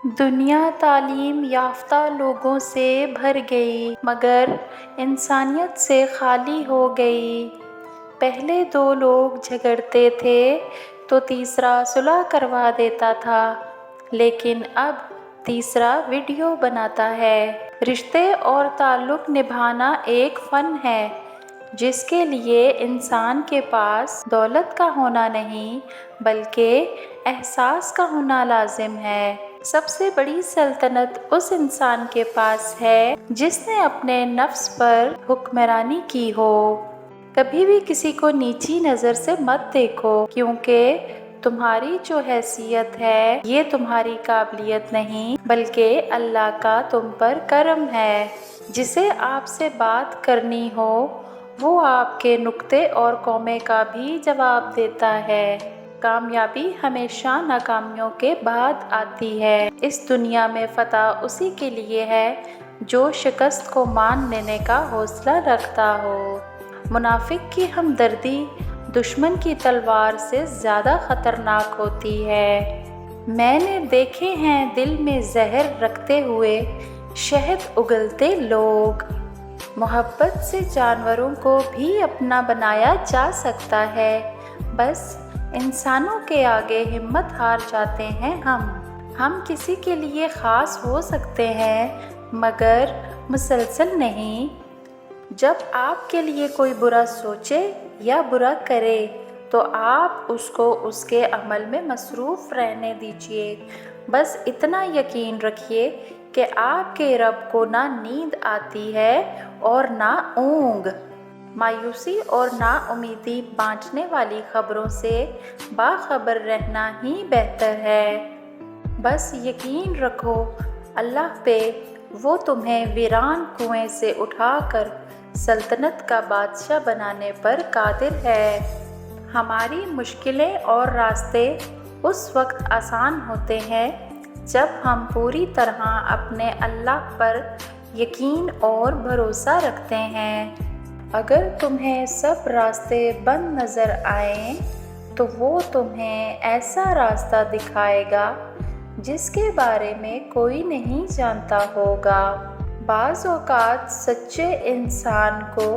دنیا تعلیم یافتہ لوگوں سے بھر گئی مگر انسانیت سے خالی ہو گئی۔ پہلے دو لوگ جھگڑتے تھے تو تیسرا صلح کروا دیتا تھا، لیکن اب تیسرا ویڈیو بناتا ہے۔ رشتے اور تعلق نبھانا ایک فن ہے جس کے لیے انسان کے پاس دولت کا ہونا نہیں بلکہ احساس کا ہونا لازم ہے۔ سب سے بڑی سلطنت اس انسان کے پاس ہے جس نے اپنے نفس پر حکمرانی کی ہو۔ کبھی بھی کسی کو نیچی نظر سے مت دیکھو، کیونکہ تمہاری جو حیثیت ہے یہ تمہاری قابلیت نہیں بلکہ اللہ کا تم پر کرم ہے۔ جسے آپ سے بات کرنی ہو وہ آپ کے نکتے اور کومے کا بھی جواب دیتا ہے۔ کامیابی ہمیشہ ناکامیوں کے بعد آتی ہے۔ اس دنیا میں فتح اسی کے لیے ہے جو شکست کو مان لینے کا حوصلہ رکھتا ہو۔ منافق کی ہمدردی دشمن کی تلوار سے زیادہ خطرناک ہوتی ہے۔ میں نے دیکھے ہیں دل میں زہر رکھتے ہوئے شہد اگلتے لوگ۔ محبت سے جانوروں کو بھی اپنا بنایا جا سکتا ہے، بس انسانوں کے آگے ہمت ہار جاتے ہیں۔ ہم کسی کے لیے خاص ہو سکتے ہیں مگر مسلسل نہیں۔ جب آپ کے لیے کوئی برا سوچے یا برا کرے تو آپ اس کو اس کے عمل میں مصروف رہنے دیجیے۔ بس اتنا یقین رکھیے کہ آپ کے رب کو نہ نیند آتی ہے اور نہ اونگ۔ مایوسی اور نا امیدی بانٹنے والی خبروں سے باخبر رہنا ہی بہتر ہے۔ بس یقین رکھو اللہ پہ، وہ تمہیں ویران کنویں سے اٹھا کر سلطنت کا بادشاہ بنانے پر قادر ہے۔ ہماری مشکلیں اور راستے اس وقت آسان ہوتے ہیں جب ہم پوری طرح اپنے اللہ پر یقین اور بھروسہ رکھتے ہیں۔ اگر تمہیں سب راستے بند نظر آئیں تو وہ تمہیں ایسا راستہ دکھائے گا جس کے بارے میں کوئی نہیں جانتا ہوگا۔ بعض اوقات سچے انسان کو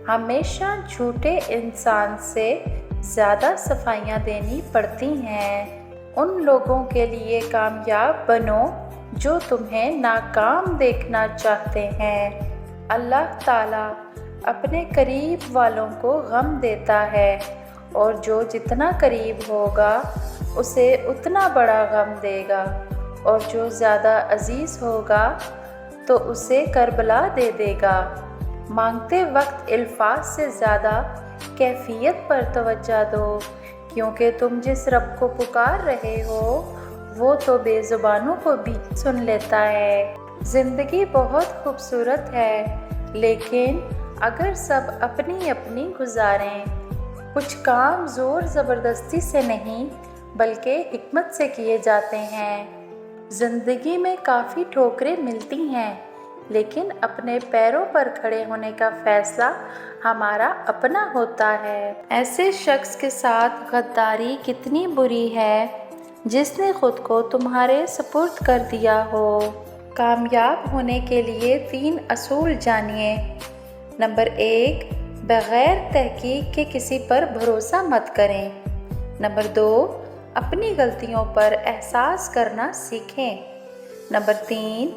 ہمیشہ جھوٹے انسان سے زیادہ صفائیاں دینی پڑتی ہیں۔ ان لوگوں کے لیے کامیاب بنو جو تمہیں ناکام دیکھنا چاہتے ہیں۔ اللہ تعالیٰ اپنے قریب والوں کو غم دیتا ہے اور جو جتنا قریب ہوگا اسے اتنا بڑا غم دے گا، اور جو زیادہ عزیز ہوگا تو اسے کربلا دے دے گا۔ مانگتے وقت الفاظ سے زیادہ کیفیت پر توجہ دو، کیونکہ تم جس رب کو پکار رہے ہو وہ تو بے زبانوں کو بھی سن لیتا ہے۔ زندگی بہت خوبصورت ہے لیکن اگر سب اپنی اپنی گزاریں۔ کچھ کام زور زبردستی سے نہیں بلکہ حکمت سے کیے جاتے ہیں۔ زندگی میں کافی ٹھوکریں ملتی ہیں لیکن اپنے پیروں پر کھڑے ہونے کا فیصلہ ہمارا اپنا ہوتا ہے۔ ایسے شخص کے ساتھ غداری کتنی بری ہے جس نے خود کو تمہارے سپرد کر دیا ہو۔ کامیاب ہونے کے لیے 3 اصول جانیے۔ نمبر 1، بغیر تحقیق کے کسی پر بھروسہ مت کریں۔ نمبر 2، اپنی غلطیوں پر احساس کرنا سیکھیں۔ نمبر 3،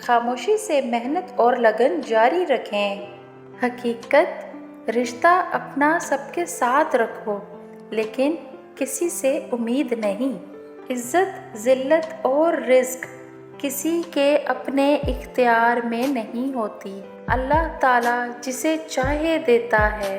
خاموشی سے محنت اور لگن جاری رکھیں۔ حقیقت، رشتہ اپنا سب کے ساتھ رکھو لیکن کسی سے امید نہیں۔ عزت، ذلت اور رزق کسی کے اپنے اختیار میں نہیں ہوتی۔ اللہ تعالیٰ جسے چاہے دیتا ہے۔